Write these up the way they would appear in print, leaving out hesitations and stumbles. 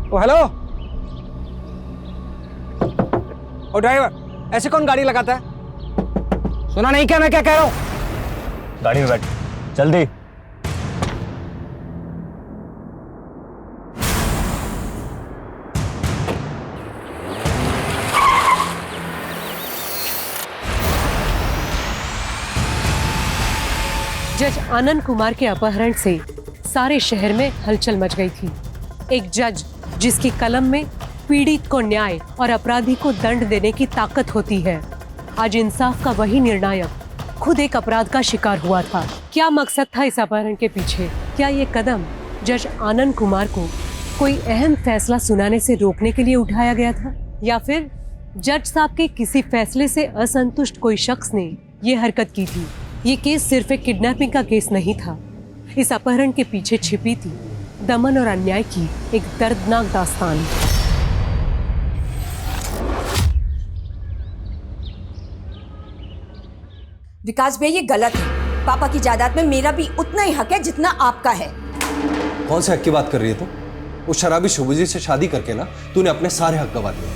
ओ hello. ओ driver, ऐसे कौन गाड़ी लगाता है? सुना नहीं क्या मैं क्या कह रहा हूँ? गाड़ी में बैठ, जल्दी। जज आनंद कुमार के अपहरण से सारे शहर में हलचल मच गई थी। एक जज जिसकी कलम में पीड़ित को न्याय और अपराधी को दंड देने की ताकत होती है, आज इंसाफ का वही निर्णायक खुद एक अपराध का शिकार हुआ था। क्या मकसद था इस अपहरण के पीछे? क्या ये कदम जज आनंद कुमार को कोई अहम फैसला सुनाने से रोकने के लिए उठाया गया था, या फिर जज साहब के किसी फैसले से असंतुष्ट कोई शख्स ने ये हरकत की थी? ये केस सिर्फ एक किडनैपिंग का केस नहीं था। इस अपहरण के पीछे छिपी थी दमन और अन्याय की एक दर्दनाक दास्तान। विकास भैया, ये गलत है। पापा की जायदाद में मेरा भी उतना ही हक है जितना आपका है। कौन से हक की बात कर रही है तू? उस शराबी शुभजी से शादी करके ना तूने अपने सारे हक गवा दिए,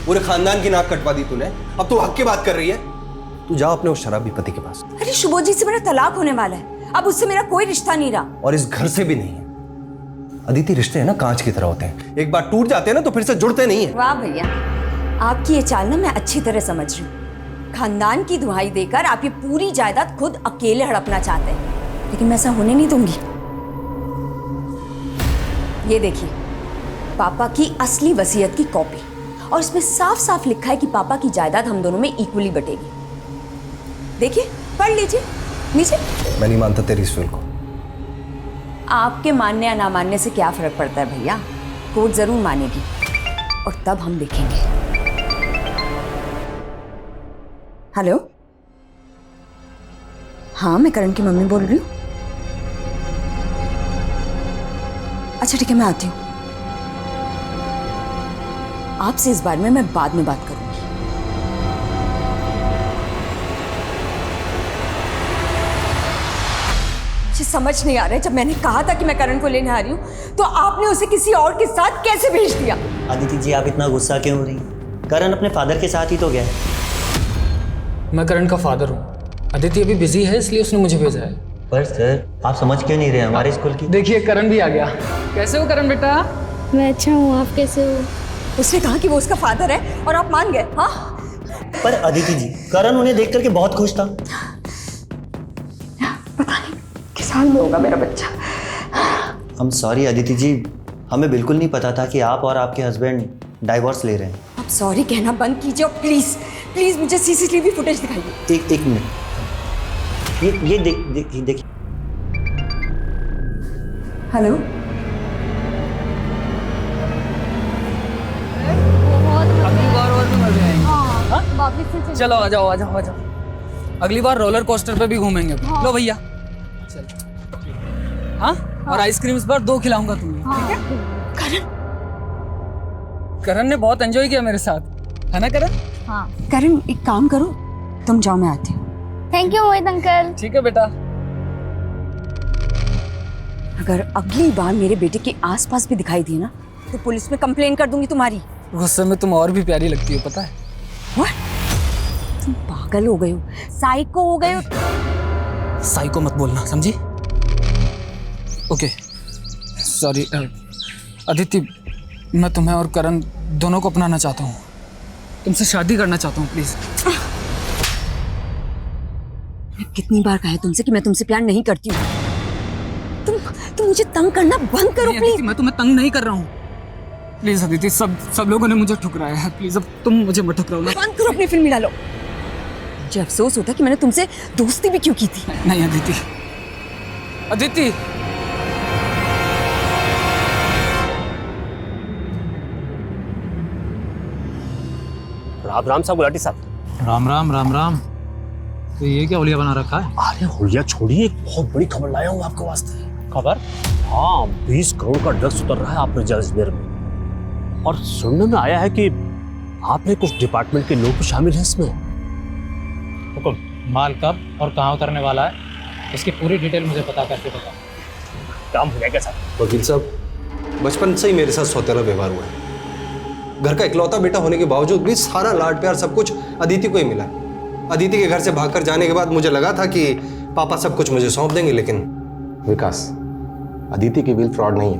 पूरे खानदान की नाक कटवा दी तूने। अब तू हक की बात कर रही है? तू जाओ अपने उस शराबी पति के पास। अरे शुभजी से मेरा तलाक होने वाला है, अब उससे मेरा कोई रिश्ता नहीं रहा। और इस घर से भी नहीं है। अदिति, रिश्ते हैं ना कांच की तरह होते हैं, एक बार टूट जाते हैं ना तो फिर से जुड़ते नहीं है। वाह भैया, आपकी ये चाल ना मैं अच्छी तरह समझ रही हूँ। खानदान की दुहाई देकर आप ये पूरी जायदाद खुद अकेले हड़पना चाहते हैं, लेकिन मैं ऐसा होने नहीं दूंगी। ये देखिए, पापा की असली वसीयत की कॉपी, और इसमें साफ साफ लिखा है कि पापा की जायदाद हम दोनों में इक्वली बटेगी। देखिए, पढ़ लीजिए नीचे। मैं नहीं मानता तेरी इस विल को। आपके मानने या ना मानने से क्या फर्क पड़ता है भैया? कोर्ट जरूर मानेगी, और तब हम देखेंगे। हेलो, हाँ मैं करण की मम्मी बोल रही हूँ। अच्छा ठीक है, मैं आती हूँ। आपसे इस बारे में मैं बाद में बात करूंगी। मुझे समझ नहीं आ रहा है, जब मैंने कहा था कि मैं करण को लेने आ रही हूँ तो आपने उसे किसी और के साथ कैसे भेज दिया? अदिति जी, आप इतना गुस्सा क्यों हो रही? करण अपने फादर के साथ ही तो गया है। मैं करण का फादर हूँ। अदिति अभी बिजी है इसलिए उसने मुझे भेजा है। पर सर, आप समझ क्यों नहीं रहे हमारे स्कूल की? देखिए करण भी आ गया। कैसे हो करण बेटा? मैं अच्छा हूँ, आप कैसे हो? उसने कहा कि वो उसका फादर है और आप मान गए? हाँ, पर अदिति जी, करण उन्हें देख करके बहुत खुश था। पता नहीं किस हाल में होगा मेरा बच्चा। हम सॉरी अदिति जी, हमें बिल्कुल नहीं पता था कि आप और आपके हस्बैंड डाइवोर्स ले रहे हैं। आप सॉरी कहना बंद कीजिए और प्लीज प्लीज मुझे सीसीटीवी फुटेज दिखाइए। एक मिनट, ये देखिए। हेलो, अगली बार और भी मजे आएंगे। चलो आ जाओ आ जाओ आ जाओ, अगली बार रोलर कोस्टर पे भी घूमेंगे। लो भैया चलो। हाँ, और आइसक्रीम इस बार 2 खिलाऊंगा तुम्हें, ठीक है? करण ने बहुत एंजॉय किया मेरे साथ, है ना करण? हाँ। करण एक काम करो, तुम जाओ, मैं आती हूँ। Thank you Mohit uncle. ठीक है बेटा। अगर अगली बार मेरे बेटे के आसपास भी दिखाई दी ना तो पुलिस में कंप्लेन कर दूंगी तुम्हारी। गुस्से में तुम और भी प्यारी लगती हो, पता है? What? तुम पागल हो गए हो, साइको हो गए हो। साइको मत बोलना, समझी? Okay sorry. अदिति, मैं तुम्हें और करण दोनों को अपनाना चाहता हूँ, तुमसे शादी करना चाहता हूँ, प्लीज। मैं कितनी बार कहा है तुमसे कि मैं तुमसे प्यार नहीं करती हूँ। तुम मुझे तंग करना बंद करो प्लीज। मैं तुम्हें तंग नहीं कर रहा हूँ, प्लीज अदिति। सब लोगों ने मुझे ठुकराया है, प्लीज अब तुम मुझे मत ठुकराओ ना। बंद करो अपनी फिल्म डालो। मुझे अफसोस होता है कि मैंने तुमसे दोस्ती भी क्यों की थी। नहीं अदिति, अदिति। राम राम साहब, गुलाटी साहब। राम राम राम राम। तो ये क्या होलिया बना रखा है? अरे होलिया छोड़िए, एक बहुत बड़ी खबर लाया हूँ आपके वास्ते। खबर? हाँ, 20 करोड़ का ड्रग्स उतर रहा है आपने जैसलमेर में, और सुनने में आया है कि आपने कुछ डिपार्टमेंट के लोग भी शामिल हैं इसमें। हुकुम, माल कब और कहाँ उतरने वाला है, इसकी पूरी डिटेल मुझे पता करके बताओ। काम हो जाएगा साहब। वकील साहब, बचपन से ही मेरे साथ सौतेला व्यवहार हुआ है। घर का इकलौता बेटा होने के बावजूद भी सारा लाड प्यार सब कुछ अदिति को ही मिला। अदिति के घर से भागकर जाने के बाद मुझे लगा था कि पापा सब कुछ मुझे सौंप देंगे, लेकिन विकास, अदिति की विल फ्रॉड नहीं है,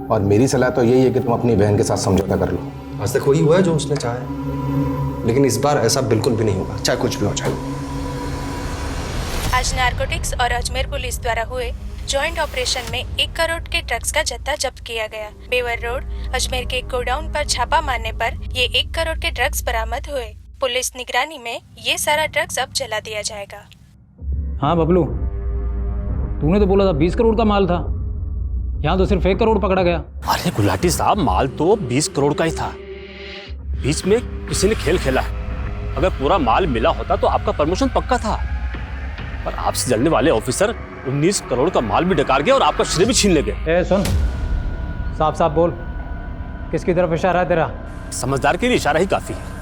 और मेरी सलाह तो यही है कि तुम अपनी बहन के साथ समझौता कर लो। आज तक वही हुआ है जो उसने चाहा है, लेकिन इस बार ऐसा बिल्कुल भी नहीं होगा, चाहे कुछ भी हो जाए। आज नारकोटिक्स और अजमेर पुलिस द्वारा हुए जॉइंट ऑपरेशन में 1 करोड़ के ड्रग्स का जत्था जब्त किया गया। बेवर रोड अजमेर के गोडाउन पर छापा मारने पर ये 1 करोड़ के ड्रग्स बरामद हुए। पुलिस निगरानी में ये सारा ड्रग्स अब जला दिया जाएगा। हाँ बबलू, तूने तो बोला था 20 करोड़ का माल था, यहाँ तो सिर्फ 1 करोड़ पकड़ा गया। अरे गुलाटी साहब, माल तो 20 करोड़ का ही था। बीच में किसी ने खेल खेला है। अगर पूरा माल मिला होता तो आपका प्रमोशन पक्का था, पर आपसे जलने वाले ऑफिसर 19 करोड़ का माल भी डकार गए और आपका श्रेय भी छीन ले गए। ए सुन, साफ साफ बोल, किसकी तरफ इशारा है तेरा? समझदार के लिए इशारा ही काफी है।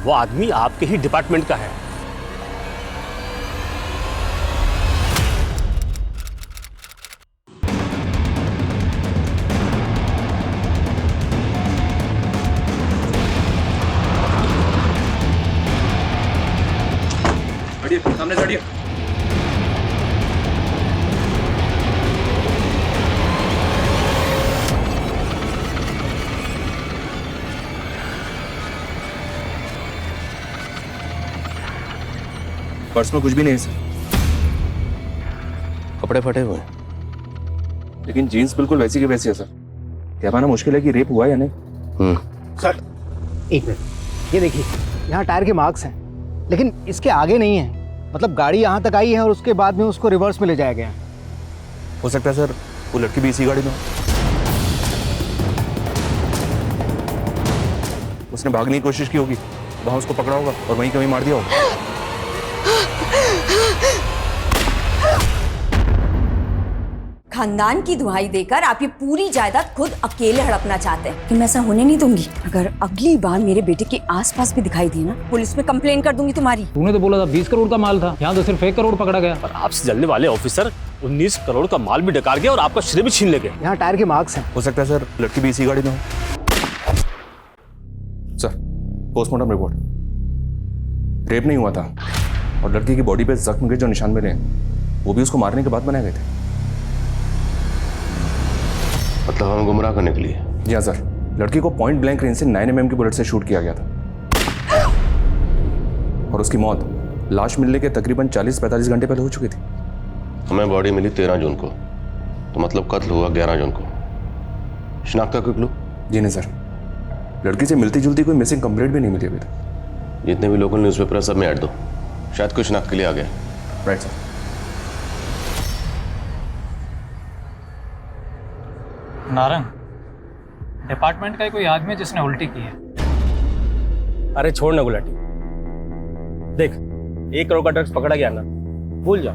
वो आदमी आपके ही डिपार्टमेंट का है। सामने चढ़िए। पर्स में कुछ भी नहीं है सर, कपड़े फटे हुए हैं, लेकिन जीन्स बिल्कुल वैसी की वैसी है सर। क्या माना मुश्किल है कि रेप हुआ या नहीं। सर एक मिनट, ये देखिए, यहाँ टायर के मार्क्स हैं, लेकिन इसके आगे नहीं है। मतलब गाड़ी यहाँ तक आई है और उसके बाद में उसको रिवर्स में ले जाया गया है। हो सकता है सर वो लड़की भी इसी गाड़ी में हो। उसने भागने की कोशिश की होगी, वहां उसको पकड़ा होगा और वहीं कहीं मार दिया होगा। खानदान की दुहाई देकर आप ये पूरी जायदाद खुद अकेले हड़पना चाहते हैं, कि मैं ऐसा होने नहीं दूंगी। अगर अगली बार मेरे बेटे के आसपास भी दिखाई दिए ना, पुलिस में कंप्लेन कर दूंगी तुम्हारी। तूने तो बोला था 20 करोड़ का माल था, यहाँ तो सिर्फ 1 करोड़ पकड़ा गया। पर आपसे जलने वाले ऑफिसर 19 करोड़ का माल भी डकार गए और आपका श्रेय भी छीन ले गए। यहाँ टायर के मार्क्स हैं। हो सकता है सर लड़की भी इसी गाड़ी में हो। सर पोस्टमार्टम रिपोर्ट, रेप नहीं हुआ था और लड़की की बॉडी पे जख्म के जो निशान मिले हैं वो भी उसको मारने के बाद बनाए गए थे। मतलब हमें गुमराह करने के लिए? जी हाँ सर, लड़की को पॉइंट ब्लैंक रेंज से 9 mm की बुलेट से शूट किया गया था और उसकी मौत लाश मिलने के तकरीबन 40-45 घंटे पहले हो चुकी थी। हमें बॉडी मिली 13 जून को, तो मतलब कत्ल हुआ 11 जून को। शिनाख्त का कोई क्लू? जी नहीं सर, लड़की से मिलती जुलती कोई मिसिंग कंप्लेंट भी नहीं मिली अभी तक। जितने भी लोकल न्यूज़पेपर है सब में ऐड दो, शायद कोई शिनाख्त के लिए आ गया। Right sir. नारंग, डिपार्टमेंट का ही कोई आदमी है जिसने उल्टी की है। अरे छोड़ ना गुलाटी, देख 1 करोड़ का ड्रग्स पकड़ा गया ना, भूल जा।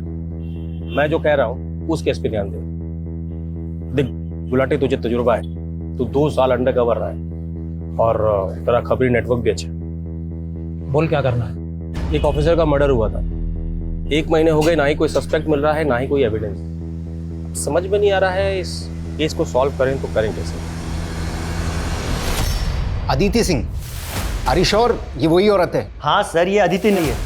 मैं जो कह रहा हूँ उस केस पे ध्यान दे। देख गुलाटी, तुझे तजुर्बा है, तू 2 साल अंडर कवर रहा है और तेरा खबरी नेटवर्क भी अच्छा है। बोल क्या करना है? एक ऑफिसर का मर्डर हुआ था, 1 महीने हो गए, ना ही कोई सस्पेक्ट मिल रहा है, ना ही कोई एविडेंस। समझ में नहीं आ रहा है इस केस को सॉल्व करें तो करें कैसे। Aditi Singh, are you sure ये वही औरत है? हाँ सर, ये अदिति नहीं है।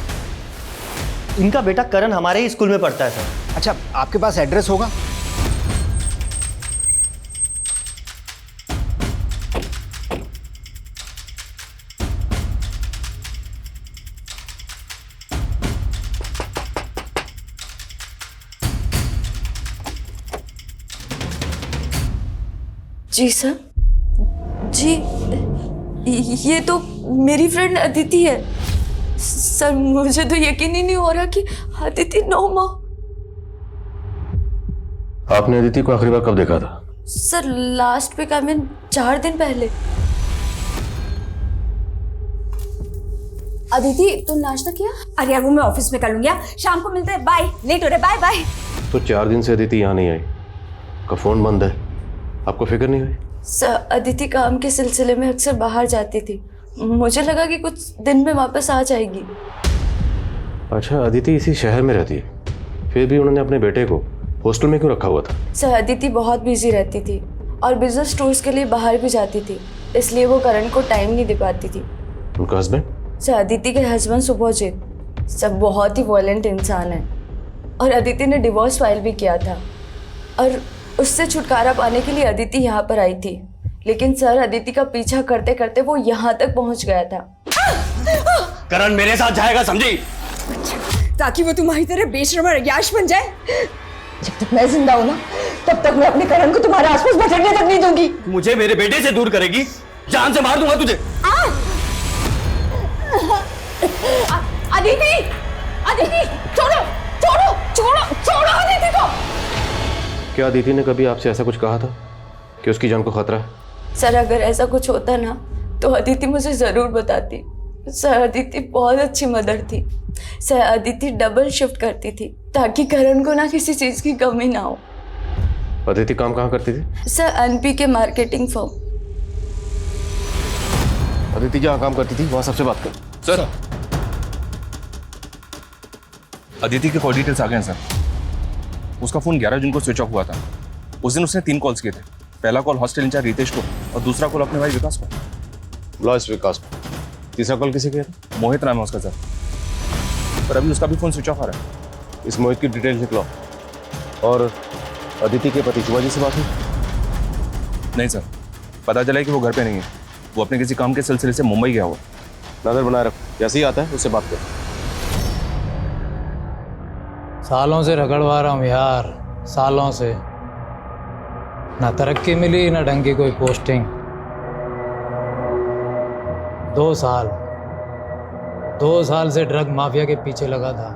इनका बेटा करण हमारे ही स्कूल में पढ़ता है सर। अच्छा, आपके पास एड्रेस होगा? जी सर, जी ये तो मेरी फ्रेंड अदिति है सर। मुझे तो यकीन ही नहीं हो रहा कि अदिति 9 माह। आपने अदिति को आखिरी बार कब देखा था? Sir last week, I mean 4 दिन पहले। अदिति तू नाश्ता किया? अरे यार वो मैं ऑफिस में कर लूंगी, शाम को मिलते हैं, बाय। लेट हो रहा है, बाय बाय। तो 4 दिन से अदिति यहाँ नहीं आई, का फोन बंद है, आपको फिक्र नहीं हुई? सर अदिति काम के सिलसिले में अक्सर बाहर जाती थी, मुझे लगा कि कुछ दिन में वापस आ जाएगी। अच्छा, अदिति इसी शहर में रहती है, फिर भी उन्होंने अपने बेटे को हॉस्टल में क्यों रखा हुआ था? सर अदिति बहुत बिजी रहती थी और बिजनेस टूर्स के लिए बाहर भी जाती थी, इसलिए वो करण को टाइम नहीं दे पाती थी। उनका हस्बैंड? सर अदिति के हस्बैंड सुभोजित सब बहुत ही वॉयलेंट इंसान है और अदिति ने डिवोर्स फाइल भी किया था और उससे छुटकारा पाने के लिए अदिति यहाँ पर आई थी, लेकिन सर अदिति का पीछा करते करते वो यहाँ तक पहुँच गया था। करण मेरे साथ जाएगा, समझी? ताकि वो तुम्हारी तरह बेशर्म और अय्याश बन जाए। जब तक मैं जिंदा हूं ना, तब तक मैं अपने करण को तुम्हारे आसपास भटकने तक नहीं दूंगी। मुझे मेरे बेटे से दूर करेगी, जान से मार दूंगा तुझे। अदिति, अदिति, छोड़ो, छोड़ो, छोड़ो, छोड़ो अदिति को। क्या अदिति ने कभी आपसे ऐसा कुछ कहा था कि उसकी जान को खतरा है? सर अगर ऐसा कुछ होता ना तो अदिति मुझे ज़रूर बताती। सर अदिति बहुत अच्छी मदर थी। सर अदिति डबल शिफ्ट करती थी ताकि करण को ना किसी चीज़ की कमी ना हो। अदिति काम कहाँ करती थी? सर एनपी के मार्केटिंग फर्म। अदिति जहाँ काम करती थी वहाँ सबसे बात कर। सर अदिति के कॉल डिटेल्स आ गए हैं सर। उसका फोन 11 जून को स्विच ऑफ हुआ था। उस दिन उसने 3 कॉल्स किए थे। पहला कॉल हॉस्टल इंचार्ज रितेश को और दूसरा कॉल अपने भाई विकास को। लॉयस विकास को। तीसरा कॉल किसे किया था? मोहित नाम है उसका सर, पर अभी उसका भी फोन स्विच ऑफ आ रहा है। इस मोहित की डिटेल लिख लो। और अदिति के पति शिवाजी से बात हुई? नहीं सर, पता चला है कि वो घर पे नहीं है। वो अपने किसी काम के सिलसिले से मुंबई गया हुआ। नजर बनाए रख, जैसे ही आता है उससे बात कर। सालों से रगड़वा रहा हूँ यार, सालों से। ना तरक्की मिली ना ढंग की कोई पोस्टिंग। 2 साल से ड्रग माफिया के पीछे लगा था।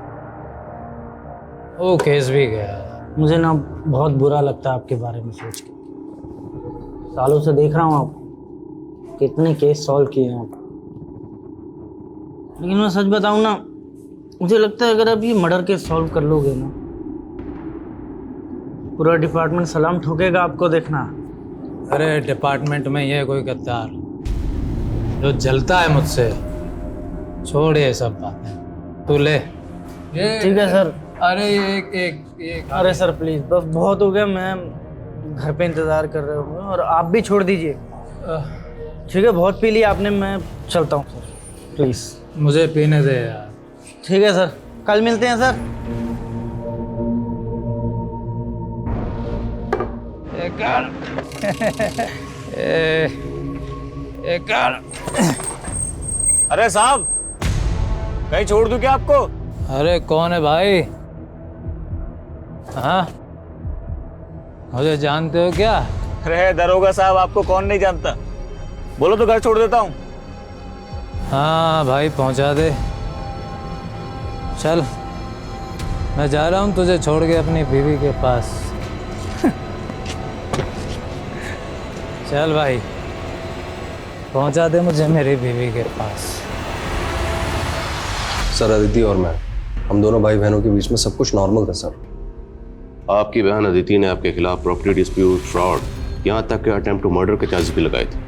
वो केस भी गया। मुझे ना बहुत बुरा लगता है आपके बारे में सोच के। सालों से देख रहा हूँ आप कितने केस सॉल्व किए हैं आप, लेकिन मैं सच बताऊँ ना, मुझे लगता है अगर आप ये मर्डर केस सॉल्व कर लोगे ना, पूरा डिपार्टमेंट सलाम ठोकेगा आपको, देखना। अरे डिपार्टमेंट में ये कोई गद्दार जो जलता है मुझसे, छोड़ ये सब बातें, तू ले। ठीक है सर। अरे एक अरे सर प्लीज, बस बहुत हो गया। मैं घर पे इंतजार कर रहा हूँ और आप भी छोड़ दीजिए। ठीक है, बहुत पी लिया आपने, मैं चलता हूँ सर, प्लीज मुझे पीने दे यार। ठीक है सर, कल मिलते हैं सर। अरे साहब, कहीं छोड़ दूं क्या आपको? अरे कौन है भाई? हाँ, मुझे जानते हो क्या? अरे दरोगा साहब, आपको कौन नहीं जानता? बोलो तो घर छोड़ देता हूँ। हाँ भाई, पहुंचा दे। चल, मैं जा रहा हूँ तुझे छोड़ के अपनी बीवी के पास। चल भाई, पहुंचा दे मुझे मेरी बीवी के पास। सर अदिति और मैं, हम दोनों भाई बहनों के बीच में सब कुछ नॉर्मल था सर। आपकी बहन अदिति ने आपके खिलाफ प्रॉपर्टी डिस्प्यूट, फ्रॉड, यहाँ तक कि अटेम्प्ट टू मर्डर के चार्जेस भी लगाए थे।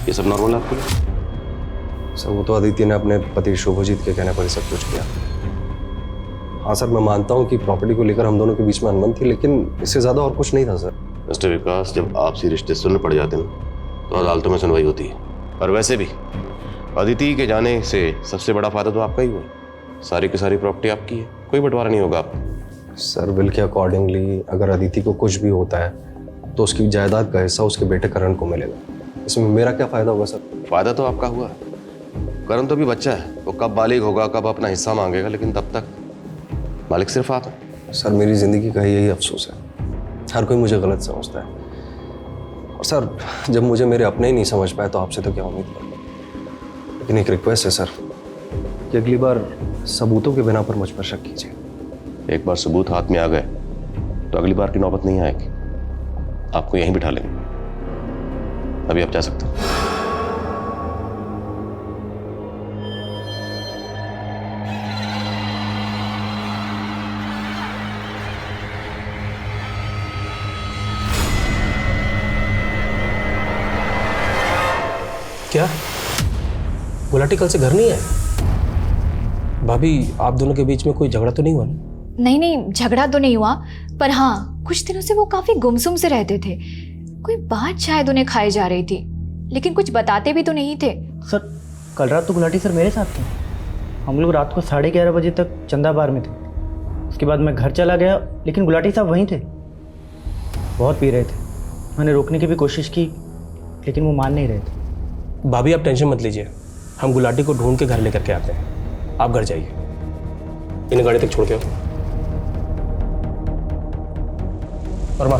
ये सब नॉर्मल है आपके लिए? सर वो तो अदिति ने अपने पति शुभजीत के कहने पर ही सब कुछ किया। हाँ सर, मैं मानता हूँ कि प्रॉपर्टी को लेकर हम दोनों के बीच में अनबन थी, लेकिन इससे ज़्यादा और कुछ नहीं था सर। मिस्टर विकास, जब आपसी रिश्ते सुनने पड़ जाते ना तो अदालतों में सुनवाई होती है। और वैसे भी अदिति के जाने से सबसे बड़ा फायदा तो आपका ही हुआ। सारी की सारी प्रॉपर्टी आपकी है, कोई बंटवारा नहीं होगा आपको। सर बिल के अकॉर्डिंगली अगर अदिति को कुछ भी होता है तो उसकी जायदाद का हिस्सा उसके बेटे करण को मिलेगा। इसमें मेरा क्या फ़ायदा होगा सर? फ़ायदा तो आपका हुआ। करण तो भी बच्चा है, वो कब बालिग होगा, कब अपना हिस्सा मांगेगा, लेकिन तब तक मालिक सिर्फ आप हैं। सर मेरी ज़िंदगी का यही अफसोस है, हर कोई मुझे गलत समझता है। और सर जब मुझे मेरे अपने ही नहीं समझ पाए तो आपसे तो क्या उम्मीद कर। लेकिन एक रिक्वेस्ट है सर कि अगली बार सबूतों के बिना पर मुझ पर शक कीजिए। एक बार सबूत हाथ में आ गए तो अगली बार की नौबत नहीं आएगी। आपको यहीं बिठा लेंगे। अभी आप जा सकते हैं। क्या गुलाटी कल से घर नहीं आए? भाभी, आप दोनों के बीच में कोई झगड़ा तो नहीं हुआ ना? नहीं, झगड़ा तो नहीं हुआ, पर हाँ कुछ दिनों से वो काफी गुमसुम से रहते थे। कोई बात शायद उन्हें खाई जा रही थी, लेकिन कुछ बताते भी तो नहीं थे। सर कल रात तो गुलाटी सर मेरे साथ थे। हम लोग रात को 11:30 बजे तक चंदा बार में थे। उसके बाद मैं घर चला गया, लेकिन गुलाटी साहब वहीं थे। बहुत पी रहे थे। मैंने रोकने की भी कोशिश की, लेकिन वो मान नहीं रहे थे। भाभी आप टेंशन मत लीजिए, हम गुलाटी को ढूंढ के घर लेकर के आते हैं। आप घर जाइए, इन्हें गाड़ी तक छोड़ के आओ। वर्मा,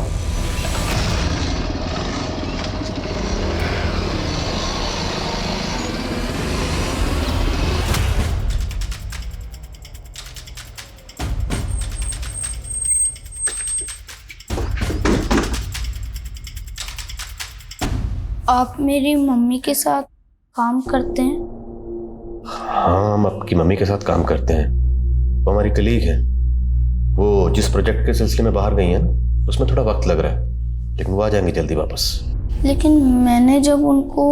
आप मेरी मम्मी के साथ काम करते हैं? हाँ, हम आपकी मम्मी के साथ काम करते हैं। वो हमारी कलीग है। वो जिस प्रोजेक्ट के सिलसिले में बाहर गई हैं ना, उसमें थोड़ा वक्त लग रहा है, लेकिन वो आ जाएंगी जल्दी वापस। लेकिन मैंने जब उनको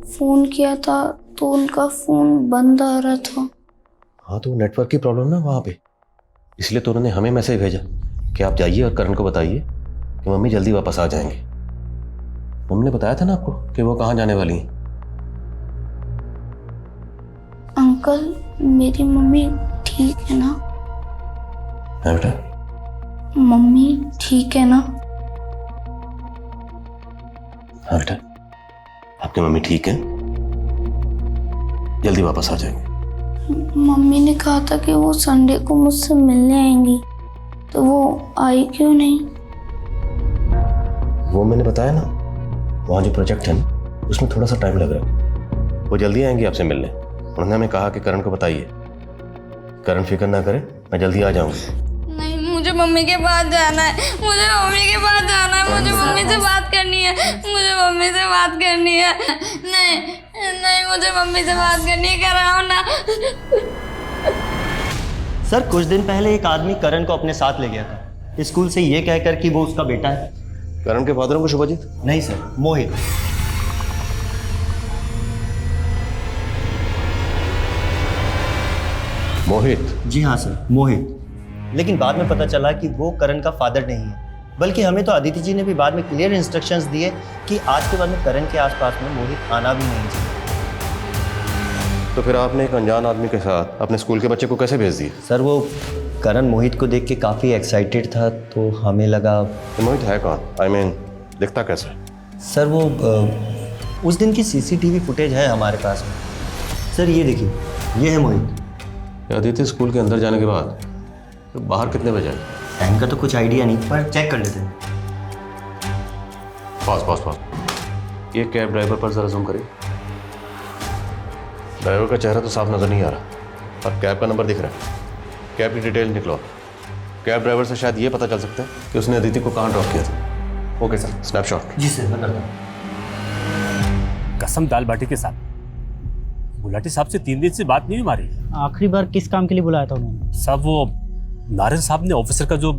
फ़ोन किया था तो उनका फ़ोन बंद आ रहा था। हाँ, तो नेटवर्क की प्रॉब्लम ना वहाँ पे, इसलिए तो उन्होंने हमें मैसेज भेजा कि आप जाइए और करण को बताइए कि मम्मी जल्दी वापस आ जाएंगे। मम्मी ने बताया था ना आपको कि वो कहाँ जाने वाली हैं। अंकल, मेरी मम्मी ठीक है ना? हाँ बेटा, मम्मी ठीक है ना? हाँ बेटा, आपकी मम्मी ठीक है, जल्दी वापस आ जाएंगे। मम्मी ने कहा था कि वो संडे को मुझसे मिलने आएंगी, तो वो आई क्यों नहीं? वो मैंने बताया ना, वहाँ जो प्रोजेक्ट है ना, उसमें थोड़ा सा टाइम लग रहा है। वो जल्दी आएंगी आपसे मिलने। उन्होंने हमें कहा कि करण को बताइए। करण फिक्र ना करे, मैं जल्दी आ जाऊंगा। नहीं, मुझे मम्मी के पास जाना है। मुझे मम्मी के पास जाना है। मुझे मम्मी से बात करनी है। मुझे मम्मी से बात करनी है। नहीं नहीं, मुझे मम्मी से बात करनी है। कराओ ना। सर कुछ दिन पहले एक आदमी करण को अपने साथ ले गया था, स्कूल से ये कहकर कि वो उसका बेटा है। करण के फादर को शुभजीत? नहीं सर, मोहित। मोहित? जी हाँ सर, मोहित। लेकिन बाद में पता चला कि वो करण का फादर नहीं है, बल्कि हमें तो अदिति जी ने भी बाद में क्लियर इंस्ट्रक्शंस दिए कि आज के बाद में करण के आसपास में मोहित आना भी नहीं चाहिए। तो फिर आपने एक अनजान आदमी के साथ अपने स्कूल के बच्चे को कैसे भेज दिए? सर वो करण मोहित को देख के काफ़ी एक्साइटेड था, तो हमें लगा। मोहित है कौन? I mean, दिखता कैसा? सर वो उस दिन की CCTV फुटेज है हमारे पास में। सर ये देखिए, ये है मोहित। अदिति स्कूल के अंदर जाने के बाद तो बाहर कितने बजे? टाइम का तो कुछ आइडिया नहीं, पर चेक कर लेते हैं। पास ये कैब ड्राइवर पर जरा जूम करिए। ड्राइवर का चेहरा तो साफ नजर नहीं आ रहा, पर कैब का नंबर दिख रहा है। कैब की डिटेल निकलो। कैब ड्राइवर से शायद ये पता चल सकता है कि उसने अदिति को कहाँ ड्रॉप किया था। Okay sir, snapshot. जी सर, मैं करता हूँ। कसम दाल बाटी के साथ गुलाटी साहब से 3 दिन से बात नहीं हुई हमारी। आखिरी बार किस काम के लिए बुलाया था उन्होंने? साहब वो नारायण साहब ने ऑफिसर का जो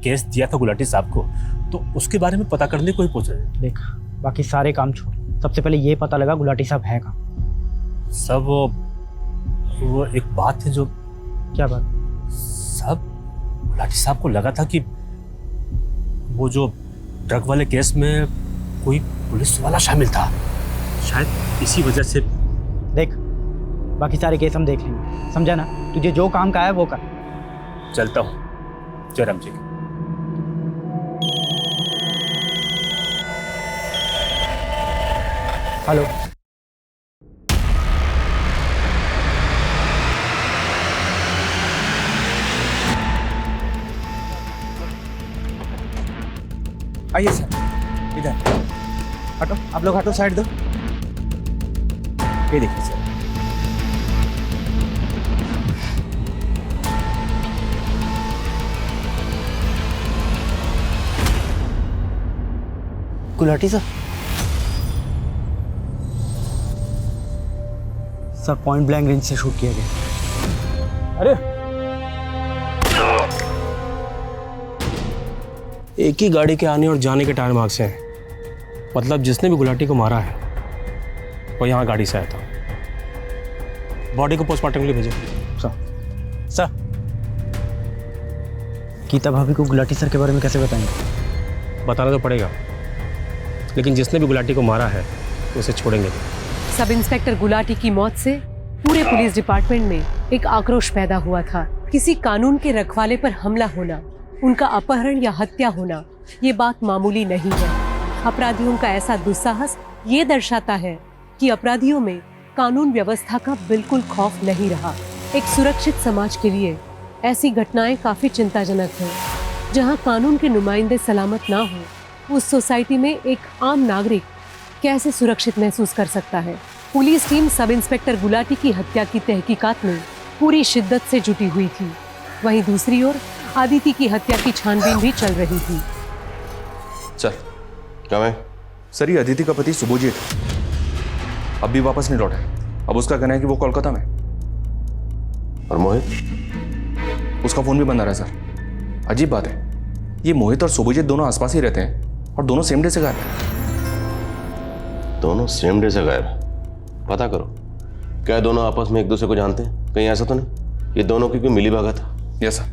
केस दिया था गुलाटी साहब को, तो उसके बारे में पता करने को ही पूछ रहे। देख, बाकी सारे काम छोड़, सबसे पहले ये पता लगा गुलाटी साहब है कहाँ। सब वो एक बात है जो। क्या बात? सब गुलाटी साहब को लगा था कि वो जो ड्रग वाले केस में कोई पुलिस वाला शामिल था, शायद इसी वजह से। देख, बाकी सारे केस हम देख लेंगे, समझा ना? तुझे जो काम का है वो कर। चलता हूँ। जयराम जी। हेलो। आइए सर, इधर हटो। आप लोग हटो, साइड दो। ये देखिए sir, Gulati sir. Sir point blank range से शूट किया गया। अरे एक ही गाड़ी के आने और जाने के टायर मार्क्स हैं। मतलब जिसने भी गुलाटी को मारा है वो यहाँ गाड़ी से आया था। बॉडी को पोस्टमार्टम के लिए भेजो। सर, गीता भाभी को गुलाटी सर के बारे में कैसे बताएंगे? बताना तो पड़ेगा। लेकिन जिसने भी गुलाटी को मारा है उसे छोड़ेंगे नहीं। सब इंस्पेक्टर गुलाटी की मौत से पूरे पुलिस डिपार्टमेंट में एक आक्रोश पैदा हुआ था। किसी कानून के रखवाले पर हमला होना, उनका अपहरण या हत्या होना, ये बात मामूली नहीं है। अपराधियों का ऐसा दुस्साहस ये दर्शाता है कि अपराधियों में कानून व्यवस्था का बिल्कुल खौफ नहीं रहा। एक सुरक्षित समाज के लिए ऐसी घटनाएं काफी चिंताजनक हैं। जहां कानून के नुमाइंदे सलामत ना हो, उस सोसाइटी में एक आम नागरिक कैसे सुरक्षित महसूस कर सकता है। Police team sub inspector Gulati की हत्या की तहकीकात में पूरी शिद्दत से जुटी हुई थी। वहीं दूसरी ओर आदिति की हत्या की छानबीन भी चल रही थी। सर क्या है? सर, ये अदिति का पति सुबोजीत अब भी वापस नहीं लौटा है। अब उसका कहना है कि वो कोलकाता में। और मोहित? उसका फोन भी बंद आ रहा है सर। अजीब बात है, ये मोहित और सुबोजीत दोनों आसपास ही रहते हैं और दोनों सेम डे से गायब हैं। दोनों सेम डे से गायब? पता करो, क्या दोनों आपस में एक दूसरे को जानते हैं? कहीं ऐसा तो नहीं ये दोनों की कोई मिली भगत है? Yes sir.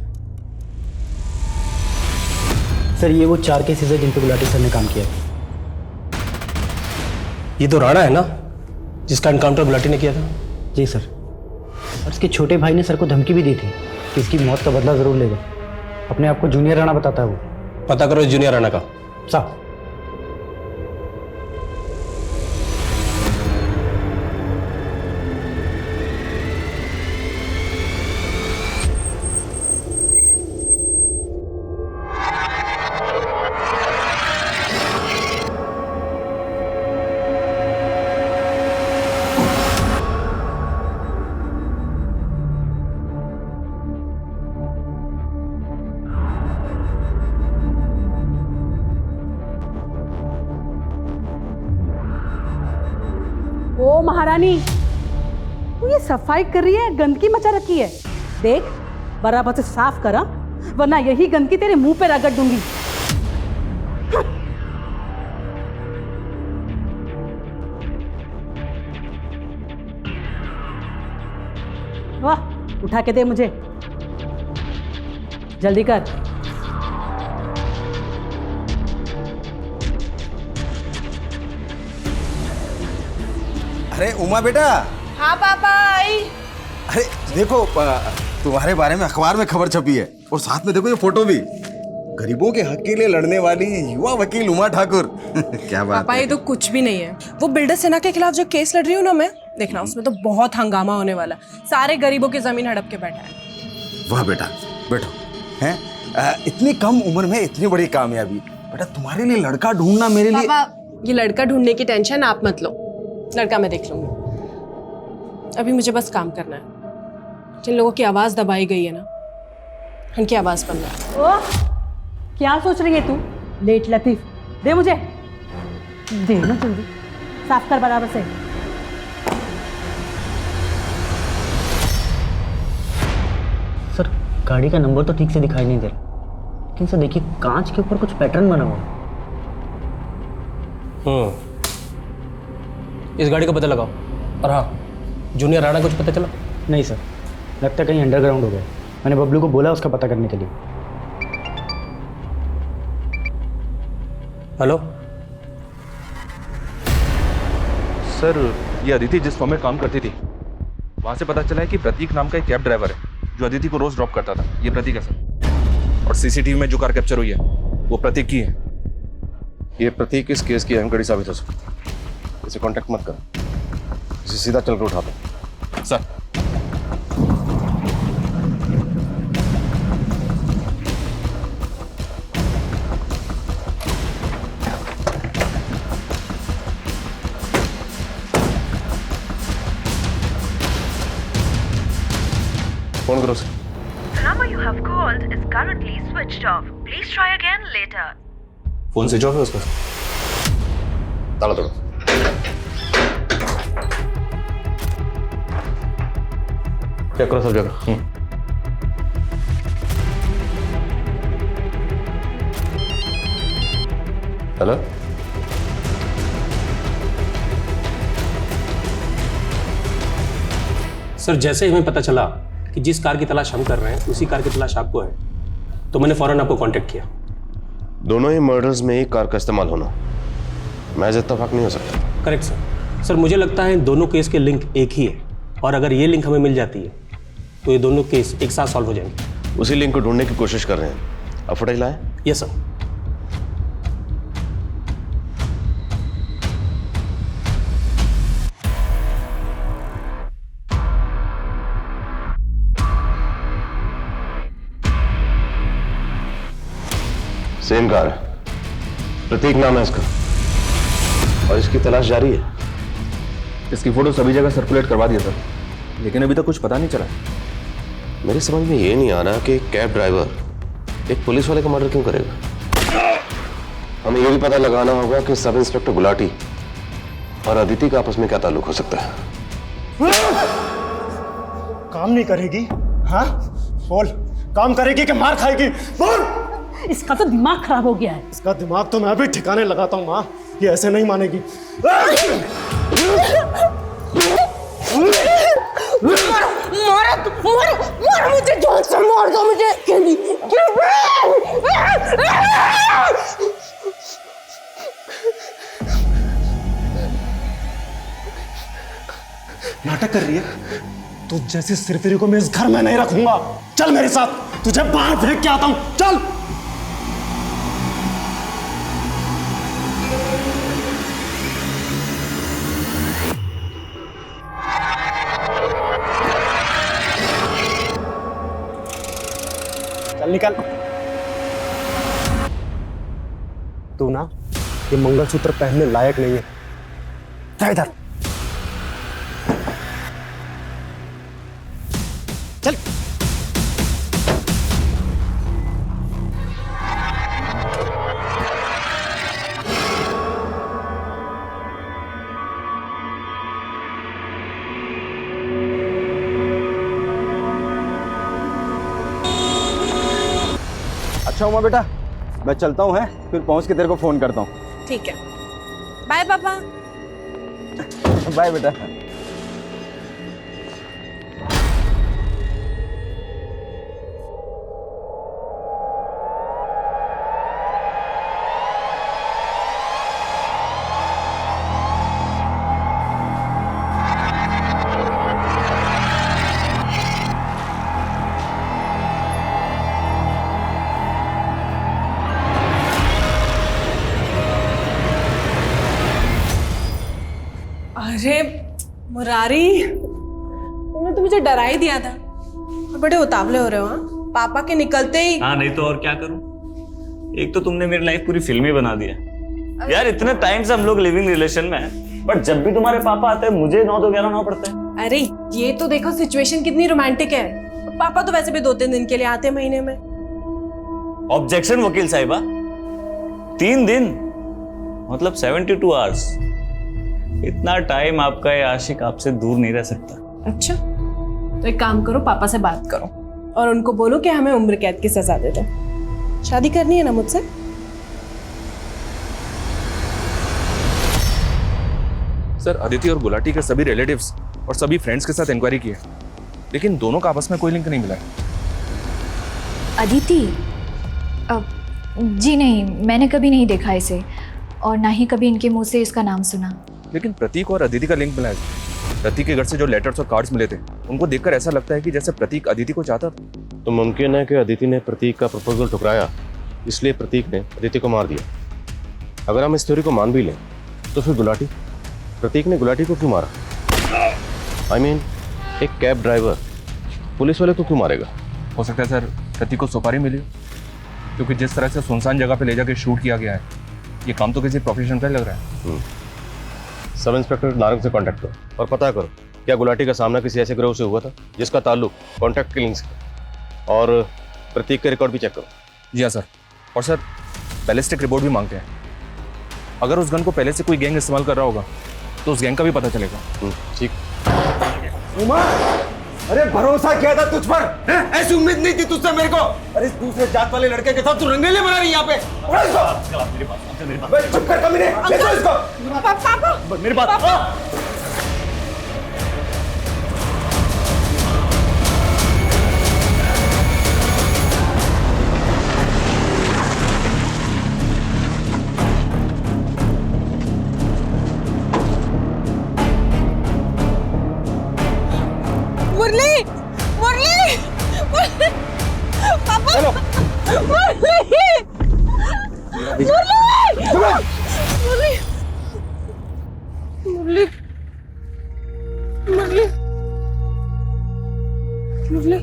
सर ये वो 4 केसेस है जिन पे गुलाटी सर ने काम किया। ये तो राणा है ना जिसका एनकाउंटर गुलाटी ने किया था? जी सर। और इसके छोटे भाई ने सर को धमकी भी दी थी कि इसकी मौत का बदला जरूर लेगा। अपने आप को जूनियर राणा बताता है वो। पता करो जूनियर राणा का। साहब। ओ महारानी, तू ये सफाई कर रही है, गंदगी मचा रखी है। देख बराबर से साफ करा, वरना यही गंदगी तेरे मुंह पे रगड़ दूंगी। वाह, उठा के दे मुझे, जल्दी कर। अरे उमा बेटा। हाँ पापा आई। अरे देखो, तुम्हारे बारे में अखबार में खबर छपी है और साथ में देखो ये फोटो भी। गरीबों के हक के लिए लड़ने वाली युवा वकील उमा ठाकुर। क्या बात पापा, ये तो कुछ भी नहीं है। वो बिल्डर सेना के खिलाफ जो केस लड़ रही हूँ ना मैं, देखना उसमें तो बहुत हंगामा होने वाला। सारे गरीबों की जमीन हड़प के बैठा है। वाह बेटा, बैठो। हैं इतनी कम उम्र में इतनी बड़ी कामयाबी। बेटा तुम्हारे लिए लड़का ढूंढना मेरे लिए। पापा ये लड़का ढूंढने की टेंशन आप मत लो, लड़का मैं देख लूंगी। अभी मुझे बस काम करना है। जिन लोगों की आवाज दबाई गई है ना, उनकी आवाज बनना है। ओ, क्या सोच रही है तू? लेट लतीफ, दे मुझे, दे ना जल्दी, साफ कर बराबर से। सर गाड़ी का नंबर तो ठीक से दिखाई नहीं दे रहा, लेकिन सर देखिए कांच के ऊपर कुछ पैटर्न बना हुआ। इस गाड़ी का पता लगाओ। और हाँ, जूनियर राणा कुछ पता चला? नहीं सर, लगता है कहीं अंडरग्राउंड हो गया। मैंने बबलू को बोला उसका पता करने के लिए। हेलो सर, ये अदिति जिस फॉर्म में काम करती थी वहां से पता चला है कि प्रतीक नाम का एक कैब ड्राइवर है जो अदिति को रोज ड्रॉप करता था। ये प्रतीक है सर। और सीसीटीवी में जो कार कैप्चर हुई है वो प्रतीक की है। ये प्रतीक इस केस की अहम कड़ी साबित हो सकती है। इसे कांटेक्ट मत कर, इसे सीधा चल कर उठा दो। सर फोन करो sir. The number you have called is currently switched off. Please try again later. Phone switch off है उसका। ताला तोड़ो। चेक करो सब जगह। हेलो, सर जैसे ही हमें पता चला कि जिस कार की तलाश हम कर रहे हैं उसी कार की तलाश आपको है, तो मैंने फौरन आपको कांटेक्ट किया। दोनों ही मर्डर्स में एक कार का इस्तेमाल होना महज इत्तेफाक नहीं हो सकता। Correct sir. सर मुझे लगता है इन दोनों केस के लिंक एक ही है, और अगर ये लिंक हमें मिल जाती है तो ये दोनों केस एक साथ सॉल्व हो जाएंगे। उसी लिंक को ढूंढने की कोशिश कर रहे हैं। अब फुटेज लाए? Yes sir. सेम कार है, प्रतीक नाम है इसका, और इसकी तलाश जारी है। इसकी फोटो सभी जगह सर्कुलेट करवा दिया सर, लेकिन अभी तक कुछ पता नहीं चला। मेरे समझ में ये नहीं आ रहा कि एक कैब ड्राइवर एक पुलिस वाले का मर्डर क्यों करेगा। हमें ये भी पता लगाना होगा कि सब इंस्पेक्टर गुलाटी और अदिति का आपस में क्या ताल्लुक हो सकता है। काम नहीं करेगी? हाँ बोल, काम करेगी कि मार खाएगी? बोल। इसका तो दिमाग खराब हो गया है। इसका दिमाग तो मैं भी ठिकाने लगाता हूँ माँ, ये ऐसे नहीं मानेगी। मारो मुझे, जान से मार दो मुझे। नाटक कर रही है तू? जैसी सिरफिरी को मैं इस घर में नहीं रखूंगा। चल मेरे साथ, तुझे बाहर फेंक के आता हूं। चल। चल निकल। तू ना ये मंगलसूत्र पहनने लायक नहीं है। जा इधर। चल। अच्छा उमा बेटा, मैं चलता हूँ, है फिर पहुँच के तेरे को फोन करता हूँ। ठीक है, बाय पापा। बाय बेटा। अरे मुरारी, तुमने तो मुझे डरा ही दिया था। और बड़े उतावले हो रहे हो। हाँ, पापा के निकलते ही। हाँ नहीं तो और क्या करूं। एक तो तुमने मेरी लाइफ पूरी फिल्मी बना दिया यार। इतने टाइम से हम लोग लिविंग रिलेशन में हैं, बट जब भी तुम्हारे पापा आते हैं मुझे 9 तो 11 होना पड़ता है। अरे ये तो देखो सिचुएशन कितनी रोमांटिक है। पापा तो वैसे भी 2-3 दिन के लिए आते हैं महीने में। ऑब्जेक्शन वकील साहिबा, 3 दिन मतलब 72 आवर्स। इतना टाइम आपका ये आशिक आपसे दूर नहीं रह सकता। अच्छा तो एक काम करो, पापा से बात करो और उनको बोलो कि हमें उम्र कैद की सजा दे दो। शादी करनी है ना मुझसे? सर अदिति और गुलाटी के सभी रिलेटिव्स और सभी फ्रेंड्स के साथ इंक्वायरी की है, लेकिन दोनों का आपस में कोई लिंक नहीं मिला है। अदिति? जी नहीं, मैंने कभी नहीं देखा इसे और ना ही कभी इनके मुंह से इसका नाम सुना। लेकिन प्रतीक और अदिति का लिंक मिला है। प्रतीक के घर से जो लेटर्स और कार्ड्स मिले थे, उनको देखकर ऐसा लगता है कि जैसे प्रतीक अदिति को चाहता था। तो मुमकिन है कि अदिति ने प्रतीक का प्रपोजल ठुकराया, इसलिए प्रतीक ने अदिति को मार दिया। अगर हम इस थ्योरी को मान भी लें तो फिर गुलाटी, प्रतीक ने गुलाटी को क्यों मारा? I mean, एक कैब ड्राइवर पुलिस वाले को क्यों मारेगा? हो सकता है सर प्रतीक को सुपारी मिली, क्योंकि जिस तरह से सुनसान जगह पे ले जाके शूट किया गया है, ये काम तो किसी प्रोफेशनल का लग रहा है। सब इंस्पेक्टर नारंग से कांटेक्ट करो और पता करो क्या गुलाटी का सामना किसी ऐसे गिरोह से हुआ था जिसका ताल्लुक कॉन्ट्रैक्ट किलिंग से, और प्रतीक के रिकॉर्ड भी चेक करो। जी हाँ सर, और सर बैलिस्टिक रिपोर्ट भी मांगते हैं। अगर उस गन को पहले से कोई गैंग इस्तेमाल कर रहा होगा तो उस गैंग का भी पता चलेगा। ठीक। उमा, अरे भरोसा किया था तुझ पर, ऐसी उम्मीद नहीं थी तुझसे मेरे को। अरे इस दूसरे जात वाले लड़के के साथ तू रंगेले बना रही है यहाँ पे। चुप कर कमीने, ले जाओ इसको। पापा मेरी बात। मुरली मुरली मुरली मुरली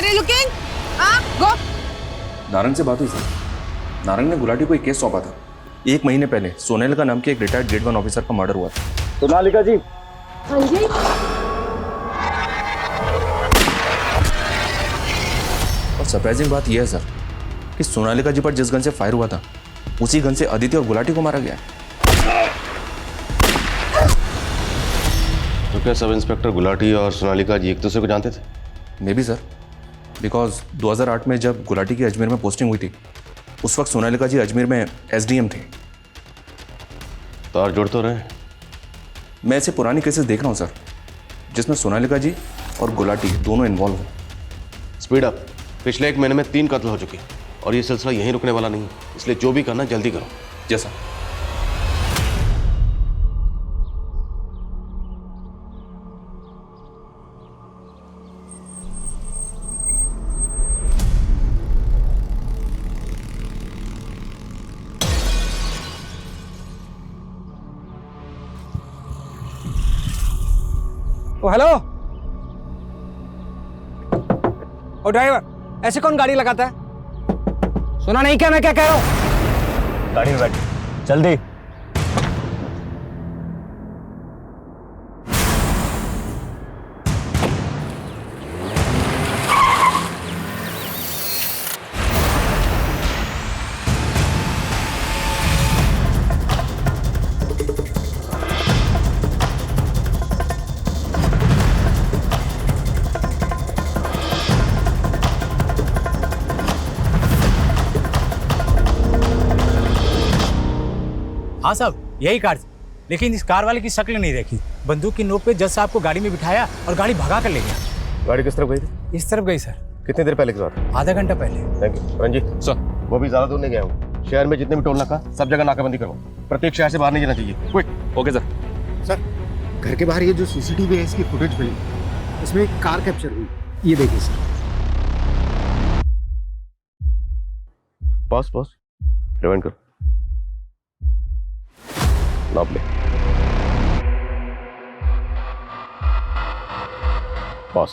लुकिंग गो। नारंग से बात हुई सर। नारंग ने गुलाटी को एक केस सौंपा था। 1 महीने पहले सोनेलिका नाम के एक रिटायर्ड ग्रेड 1 ऑफिसर का मर्डर हुआ था। सोनालिका जी। हाँ जी। और सरप्राइजिंग बात यह है सर कि सोनालिका जी पर जिस गन से फायर हुआ था उसी गन से अदिति और गुलाटी को मारा गया है। तो क्या सब इंस्पेक्टर गुलाटी और सोनालिका जी एक दूसरे को जानते थे? मे बी सर, बिकॉज 2008 में जब गुलाटी की अजमेर में पोस्टिंग हुई थी उस वक्त सोनालिका जी अजमेर में SDM थे। तार जोड़ तो रहे। मैं ऐसे पुरानी केसेस देख रहा हूँ सर जिसमें सोनालिका जी और गुलाटी दोनों इन्वॉल्व हैं। Speed up. पिछले 1 महीने में 3 कत्ल हो चुके और ये सिलसिला यहीं रुकने वाला नहीं है, इसलिए जो भी करना जल्दी करो। जैसा ओ हेलो। ओ ड्राइवर, ऐसे कौन गाड़ी लगाता है? सुना नहीं क्या मैं क्या कह रहा हूँ? गाड़ी में बैठ जल्दी। हाँ साहब, यही कार थी, लेकिन इस कार वाले की शक्ल नहीं देखी। बंदूक की नोक पे जज साहब को गाड़ी में बिठाया और गाड़ी भगा कर ले गया। गाड़ी किस तरफ गई थी? इस तरफ गई सर। कितनी देर पहले की बात है? आधा घंटा पहले। Thank you. रंजीत सर, वो भी ज्यादा दूर नहीं गया हूँ। शहर में जितने भी टोल नाका सब जगह नाकाबंदी करो। प्रत्येक शहर से बाहर नहीं जाना चाहिए। क्विक। Okay sir. सर, घर के बाहर ये जो CCTV है इसकी फुटेज मिली, इसमें एक कार कैप्चर हुई। ये देखिए सर। Pause pause. रिवाइंड करो। नाप ले। पॉज।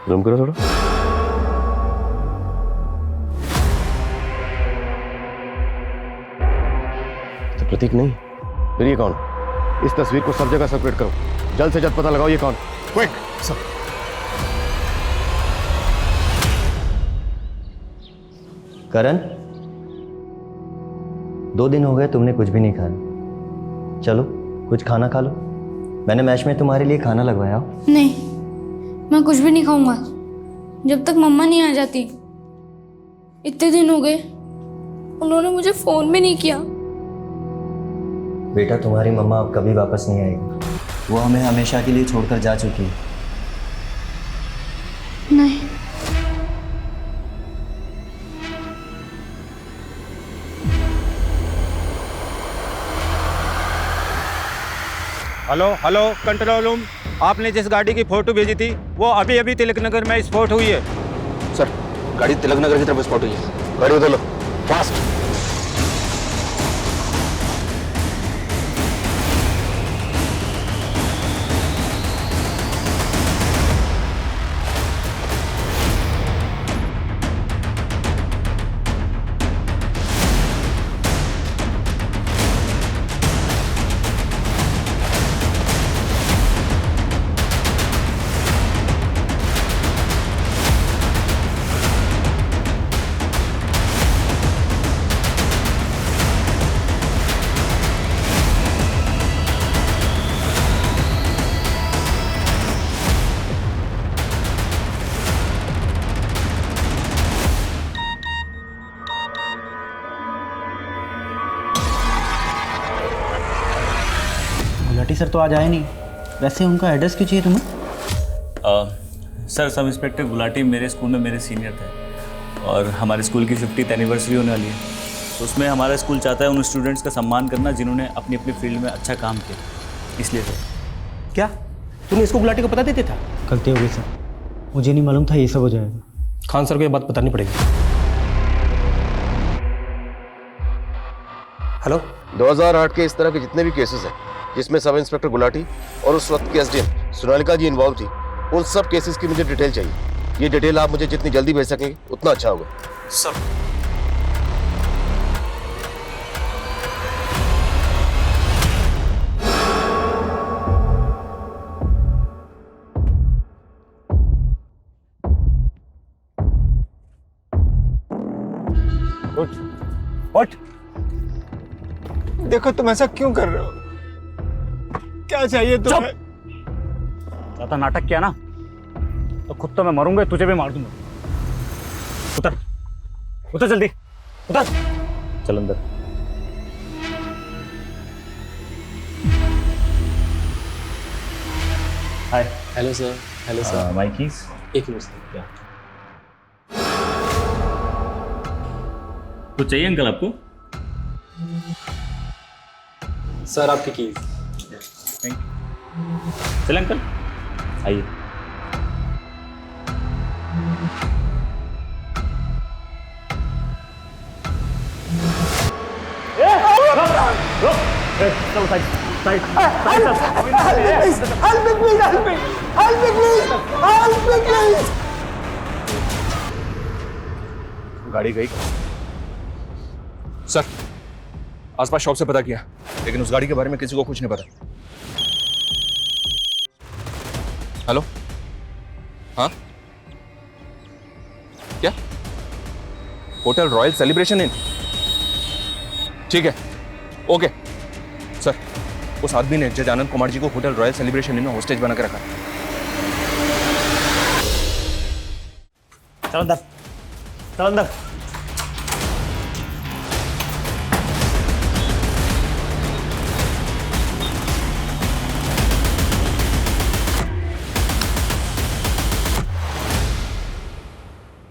जूम करो थोड़ा। तो प्रतीक नहीं, फिर ये कौन? इस तस्वीर को सब जगह सर्कुलेट करो। जल्द से जल्द पता लगाओ ये कौन। क्विक। सर। करण, 2 दिन हो गए तुमने कुछ भी नहीं खाया। चलो कुछ खाना खा लो। मैंने मैच में तुम्हारे लिए खाना लगवाया। नहीं, मैं कुछ भी नहीं खाऊंगा जब तक मम्मा नहीं आ जाती। इतने दिन हो गए, उन्होंने मुझे फोन भी नहीं किया। बेटा, तुम्हारी मम्मा अब कभी वापस नहीं आएगी। वो हमें हमेशा के लिए छोड़कर जा चुकी है। नहीं। Hello hello, control room. आपने जिस गाड़ी की फोटो भेजी थी वो अभी अभी तिलक नगर में स्पॉट हुई है। सर, गाड़ी तिलक नगर की तरफ स्पॉट हुई है। गाड़ी उधर लो, फास्ट। गुलाटी सर तो आज आए नहीं, वैसे उनका एड्रेस क्यों चाहिए तुम्हें? सर, सब इंस्पेक्टर गुलाटी मेरे स्कूल में मेरे सीनियर थे और हमारे स्कूल की 50th एनिवर्सरी होने वाली है, तो उसमें हमारा स्कूल चाहता है उन स्टूडेंट्स का सम्मान करना जिन्होंने अपनी अपनी फील्ड में अच्छा काम किया, इसलिए सर। क्या तूने इसको गुलाटी को पता देते था? गलती हो गई सर, मुझे नहीं मालूम था ये सब हो जाएगा। खान सर को ये बात बतानी पड़ेगी। हेलो, 2008 के इस तरह के जितने भी केसेस हैं जिसमें सब इंस्पेक्टर गुलाटी और उस वक्त की एसडीएम सोनालिका जी इन्वॉल्व थी, उन सब केसेस की मुझे डिटेल चाहिए। ये डिटेल आप मुझे जितनी जल्दी भेज सकेंगे उतना अच्छा होगा सर। उठ। देखो तुम ऐसा क्यों कर रहे हो? क्या चाहिए तुम्हें? ज्यादा नाटक किया ना तो खुद तो मैं मरूंगा, तुझे भी मार दूंगा। उतर, उतर जल्दी, उतर। चल अंदर। Hi. Hello sir. Hello sir. My keys. एक मिनट सर। क्या कुछ चाहिए अंकल आपको? सर आपकी कीज। Thank you. चल अंकल आइए। चलो साइड साइड गाड़ी गई सर। आसपास शॉप से पता किया, लेकिन उस गाड़ी के बारे में किसी को कुछ नहीं पता। हेलो, हाँ क्या? Hotel royal celebration in? ठीक है, ओके सर। उस आदमी ने जज आनंद कुमार जी को होटल रॉयल सेलिब्रेशन इन में होस्टेज बना के रखा। चल अंदर, चल अंदर।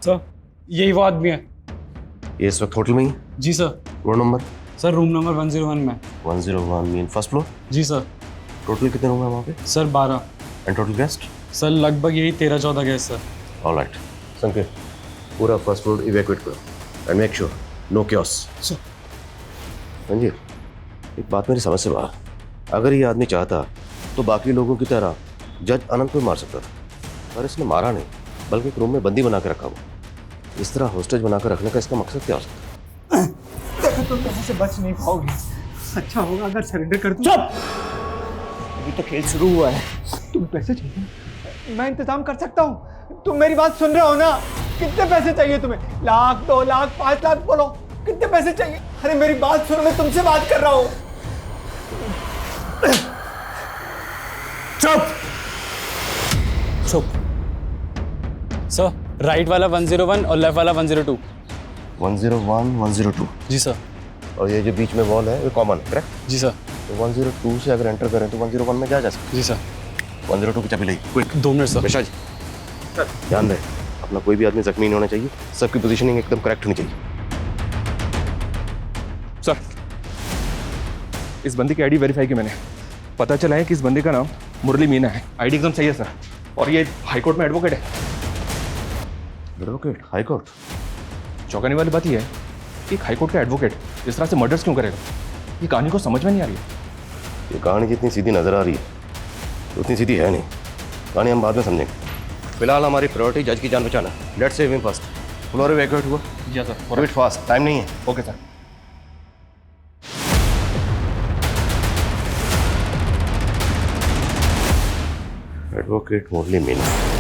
सर यही वो आदमी है। ये इस वक्त होटल में ही? जी sir. Room number? Sir room number 101 में। 101 मीन फर्स्ट फ्लोर? जी सर। टोटल कितने रूम है वहाँ पे? Sir 12। And total guest? Sir लगभग यही 13-14 गेस्ट सर। ऑलराइट संकेत, पूरा फर्स्ट फ्लोर इवैक्यूएट करो and make sure no chaos. Sir. Ranjit, एक बात मेरी समझ से बाहर। अगर ये आदमी चाहता तो बाकी लोगों की तरह जज अनंत को मार सकता था, पर इसने मारा नहीं, बल्कि एक रूम में बंदी बना के रखा हुआ। इस तरह होस्टेज बनाकर रखने का इसका मकसद क्या हो सकता है? देखो तुम कहीं से बच नहीं पाओगे। अच्छा होगा अगर सरेंडर कर दूं। चुप! अभी तो खेल शुरू हुआ है। तुम्हें पैसे चाहिए? मैं इंतजाम कर सकता हूँ। तुम मेरी बात सुन रहे हो ना? कितने पैसे चाहिए तुम्हें? 1 लाख, 2 लाख, 5 लाख? बोलो कितने पैसे चाहिए? अरे मेरी बात सुनो, मैं तुमसे बात कर रहा हूँ। चुप! चुप। सर राइट वाला 101 और लेफ्ट वाला 102। 101, 102। जी सर। और ये जो बीच में वॉल है वो कॉमन, करेक्ट? जी सर। तो 102 से अगर एंटर करें तो 101 में जा सकते? जी सर। 102 की चाबी ली, क्विक। 2 minute sir. बेशा जी ध्यान रहे, अपना कोई भी आदमी जख्मी नहीं होना चाहिए, सबकी पोजीशनिंग एकदम करेक्ट होनी चाहिए। सर, इस बंदी की आईडी वेरीफाई की मैंने, पता चला है कि इस बंदी का नाम मुरली मीना है। आईडी एकदम सही है सर, और ये हाईकोर्ट में एडवोकेट है। एडवोकेट? हाईकोर्ट? चौंकाने वाली बात यह है कि एक हाईकोर्ट का एडवोकेट इस तरह से मर्डर्स क्यों करेगा? ये कहानी को समझ में नहीं आ रही है। ये कहानी जितनी सीधी नजर आ रही है उतनी सीधी है नहीं। कहानी हम बाद में समझेंगे। फिलहाल हमारी प्रायोरिटी जज की जान बचाना। Let's save him first. Floor evacuate हुआ? जी सर। फॉरवर्ड फास्ट, टाइम नहीं है। Okay sir. एडवोकेट मुरली मीना।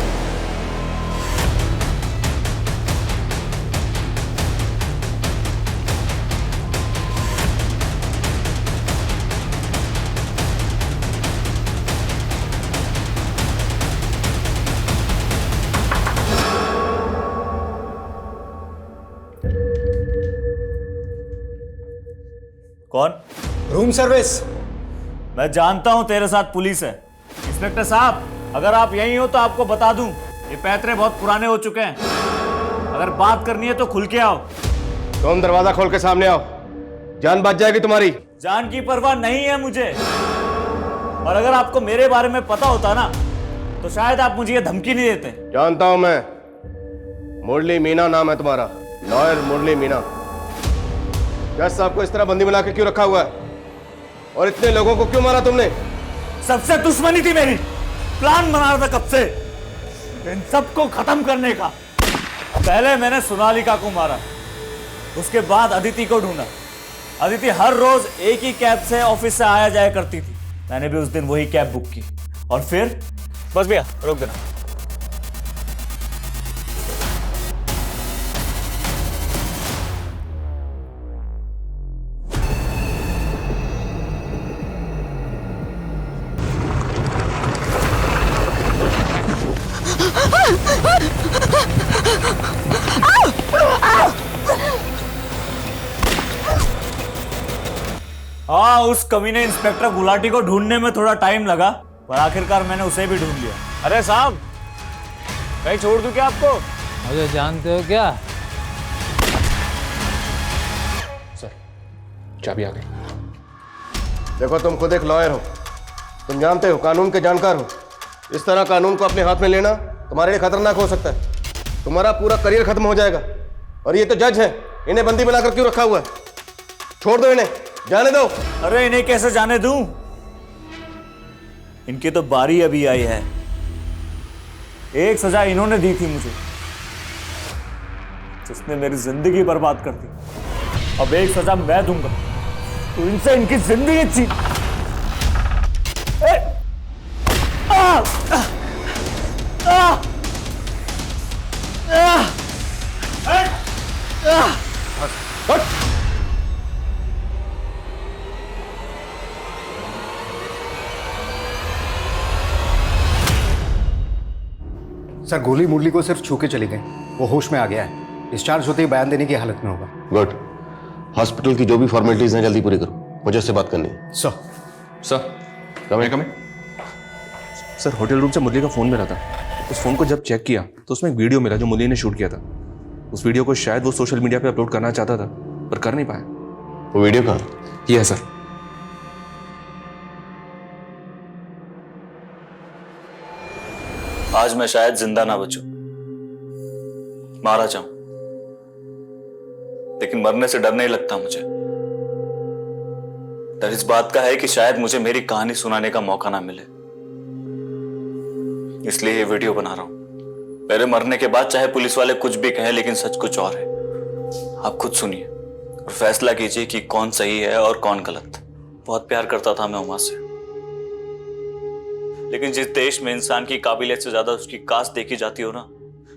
कौन? Room service. मैं जानता हूं तेरे साथ पुलिस है। इंस्पेक्टर साहब, अगर आप यहीं हो तो आपको बता दूं, ये पैतरे बहुत पुराने हो चुके हैं। अगर बात करनी है तो खुल के आओ। तुम दरवाजा खोल के सामने आओ, जान बच जाएगी तुम्हारी। जान की परवाह नहीं है मुझे, और अगर आपको मेरे बारे में पता होता ना तो शायद आप मुझे ये धमकी नहीं देते। जानता हूं मैं, मुरली मीना नाम है तुम्हारा, लॉयर मुरली मीना। जज साहब को इस तरह बंदी बना के क्यों रखा हुआ है, और इतने लोगों को क्यों मारा तुमने? सबसे दुश्मनी थी मेरी, प्लान बना रहा था कब से इन सबको खत्म करने का। पहले मैंने सोनालिका को मारा, उसके बाद अदिति को ढूंढा। अदिति हर रोज एक ही कैब से ऑफिस से आया जाया करती थी, मैंने भी उस दिन वही कैब बुक की। और फिर बस भैया रोक देना। हाँ, उस कमीने इंस्पेक्टर गुलाटी को ढूंढने में थोड़ा टाइम लगा, पर आखिरकार मैंने उसे भी ढूंढ लिया। अरे साहब, कहीं छोड़ दूं क्या आपको? मुझे जानते हो क्या? सर, चाबी आ गई। देखो, तुम खुद एक लॉयर हो, तुम जानते हो, कानून के जानकार हो। इस तरह कानून को अपने हाथ में लेना तुम्हारे लिए खतरनाक हो सकता है। तुम्हारा पूरा करियर खत्म हो जाएगा। और ये तो जज है, इन्हें बंदी बनाकर क्यों रखा हुआ है? छोड़ दो इन्हें, जाने दो। अरे इन्हें कैसे जाने दूं? इनकी तो बारी अभी आई है। एक सजा इन्होंने दी थी मुझे, जिसने मेरी जिंदगी बर्बाद कर दी। अब एक सजा मैं दूंगा तो इनसे इनकी जिंदगी छीन। सर, गोली मुरली को सिर्फ छू के चली गई, वो होश में आ गया है। डिस्चार्ज होते ही बयान देने की हालत में होगा। गुड। हॉस्पिटल की जो भी फॉर्मेलिटीज हैं जल्दी पूरी करो, मुझे उससे बात करनी है। सर कम सर, होटल रूम से मुरली का फोन मिला था। उस फोन को जब चेक किया तो उसमें एक वीडियो मिला जो मुरली ने शूट किया था। उस वीडियो को शायद वो सोशल मीडिया पे अपलोड करना चाहता था, पर कर नहीं पाया। वो वीडियो कहाँ? ये है सर। आज मैं शायद जिंदा ना बचूं, मारा जाऊं, लेकिन मरने से डर नहीं लगता मुझे। डर इस बात का है कि शायद मुझे मेरी कहानी सुनाने का मौका ना मिले, इसलिए ये वीडियो बना रहा हूं। मेरे मरने के बाद चाहे पुलिस वाले कुछ भी कहें, लेकिन सच कुछ और है। आप खुद सुनिए और फैसला कीजिए कि कौन सही है और कौन गलत। बहुत प्यार करता था मैं उमा से, लेकिन जिस देश में इंसान की काबिलियत से ज्यादा उसकी कास्ट देखी जाती हो ना,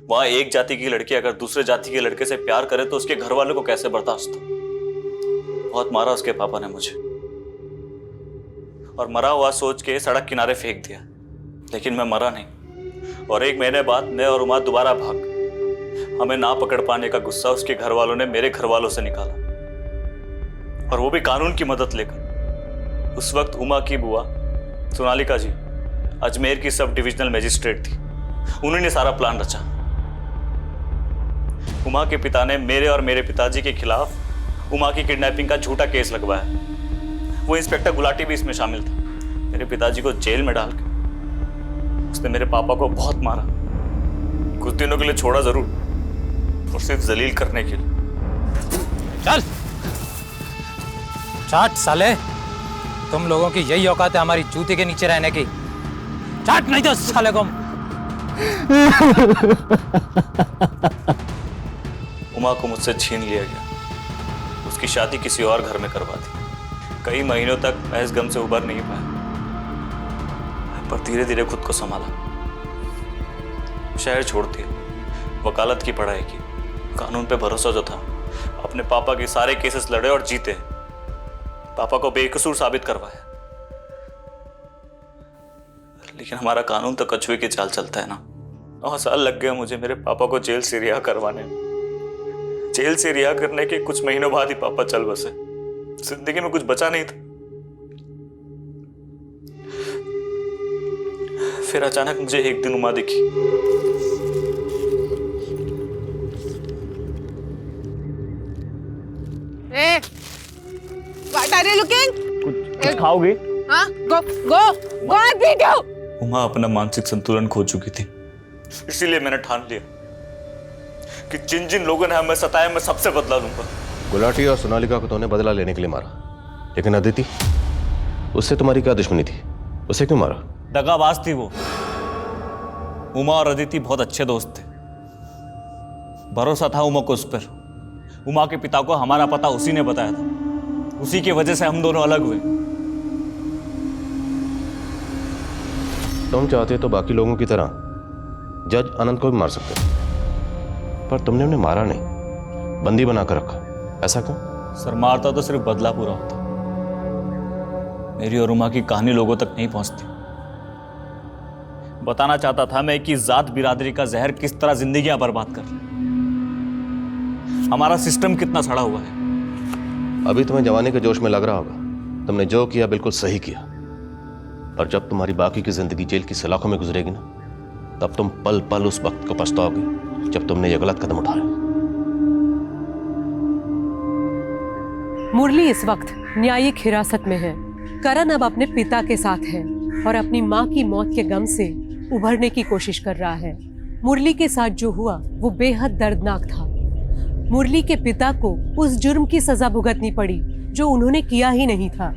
वहां एक जाति की लड़की अगर दूसरे जाति के लड़के से प्यार करे तो उसके घर वालों को कैसे बर्दाश्त हो। बहुत मारा उसके पापा ने मुझे, और मरा हुआ सोच के सड़क किनारे फेंक दिया, लेकिन मैं मरा नहीं। और 1 महीने बाद मैं और उमा दोबारा भाग। हमें ना पकड़ पाने का गुस्सा उसके घर वालों ने मेरे घर वालों से निकाला, और वो भी कानून की मदद लेकर। उस वक्त उमा की बुआ सोनालिका जी अजमेर की सब डिविजनल मजिस्ट्रेट थी, उन्होंने सारा प्लान रचा। उमा के पिता ने मेरे और मेरे पिताजी के खिलाफ उमा की किडनैपिंग का झूठा केस लगवाया। वो इंस्पेक्टर गुलाटी भी इसमें शामिल था। मेरे पिताजी को जेल में डाल के उसने मेरे पापा को बहुत मारा, कुछ दिनों के लिए छोड़ा जरूर, और सिर्फ जलील करने के लिए। चल चाट साले, तुम लोगों की यही औकात है हमारी जूते के नीचे रहने की। चाट नहीं तो साले को। उमा को मुझसे छीन लिया गया, उसकी शादी किसी और घर में करवा दी। कई महीनों तक मैं इस गम से उबर नहीं पाया, पर धीरे धीरे खुद को संभाला। शहर छोड़ दिया, वकालत की पढ़ाई की, कानून पे भरोसा जो था, अपने पापा के सारे केसेस लड़े और जीते, पापा को बेकसूर साबित करवाया। लेकिन हमारा कानून तो कछुए की चाल चलता है ना। 9 साल लग गए मुझे मेरे पापा को जेल से रिहा करवाने में। जेल से रिहा करने के कुछ महीनों बाद ही पापा चल बसे। जिंदगी में कुछ बचा नहीं था। फिर अचानक मुझे एक दिन उमा दिखी। What are you looking? कुछ खाओगे? हाँ, go and beat you. Uma अपना मानसिक संतुलन खो चुकी थी, इसीलिए मैंने ठान लिया कि जिन जिन लोगों ने हमें सताया मैं सबसे बदला लूंगा। गुलाटी और सोनालिका को तूने बदला लेने के लिए मारा, लेकिन अदिति, उससे तुम्हारी क्या दुश्मनी थी? उसे क्यों मारा? दगाबाज थी वो। उमा और अदिति बहुत अच्छे दोस्त थे, भरोसा था उमा को उस पर। उमा के पिता को हमारा पता उसी ने बताया था, उसी की वजह से हम दोनों अलग हुए। तुम चाहते तो बाकी लोगों की तरह जज अनंत को भी मार सकते, पर तुमने उन्हें मारा नहीं, बंदी बनाकर रखा। ऐसा क्यों? सर, मारता तो सिर्फ बदला पूरा होता। मेरी और उमा की कहानी लोगों तक नहीं पहुंचती। बताना चाहता था मैं कि जात बिरादरी का जहर किस तरह जिंदगियां बर्बाद कर रहा है, हमारा सिस्टम कितना सड़ा हुआ है। अभी तुम्हें जवानी के जोश में लग रहा होगा तुमने जो किया बिल्कुल सही किया, पर जब तुम्हारी बाकी की जिंदगी जेल की सलाखों में गुजरेगी ना, तब तुम पल पल उस वक्त को पछताओगे जब तुमने ये गलत कदम उठाया। मुरली इस वक्त न्यायिक हिरासत में है। करण अब अपने पिता के साथ है और अपनी मां की मौत के गम से उभरने की कोशिश कर रहा है। मुरली के साथ जो हुआ वो बेहद दर्दनाक था। मुरली के पिता को उस जुर्म की सजा भुगतनी पड़ी जो उन्होंने किया ही नहीं था।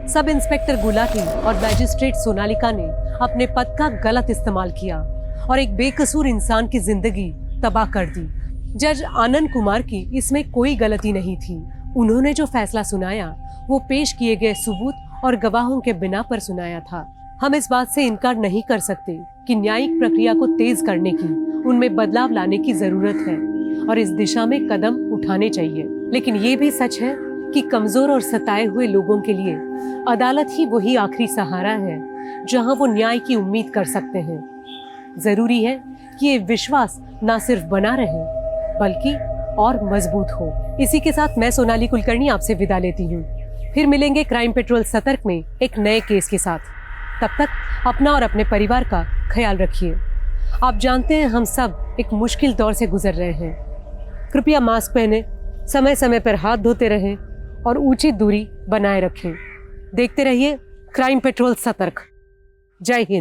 सब इंस्पेक्टर गुलाटी और मैजिस्ट्रेट सोनालिका ने अपने पद का गलत इस्तेमाल किया और एक बेकसूर इंसान की जिंदगी तबाह कर दी। जज आनंद कुमार की इसमें कोई गलती नहीं थी। उन्होंने जो फैसला सुनाया वो पेश किए गए सबूत और गवाहों के बिना पर सुनाया था। हम इस बात से इनकार नहीं कर सकते कि न्यायिक प्रक्रिया को तेज करने की, उनमें बदलाव लाने की जरूरत है और इस दिशा में कदम उठाने चाहिए। लेकिन ये भी सच है कि कमजोर और सताए हुए लोगों के लिए अदालत ही वही आखिरी सहारा है जहां वो न्याय की उम्मीद कर सकते हैं। जरूरी है कि ये विश्वास ना सिर्फ बना रहे बल्कि और मजबूत हो। इसी के साथ मैं सोनाली कुलकर्णी आपसे विदा लेती हूँ। फिर मिलेंगे क्राइम पेट्रोल सतर्क में एक नए केस के साथ। तब तक अपना और अपने परिवार का ख्याल रखिए। आप जानते हैं हम सब एक मुश्किल दौर से गुजर रहे हैं। कृपया मास्क पहने, समय समय पर हाथ धोते रहें और उचित दूरी बनाए रखें। देखते रहिए क्राइम पेट्रोल सतर्क। जय हिंद।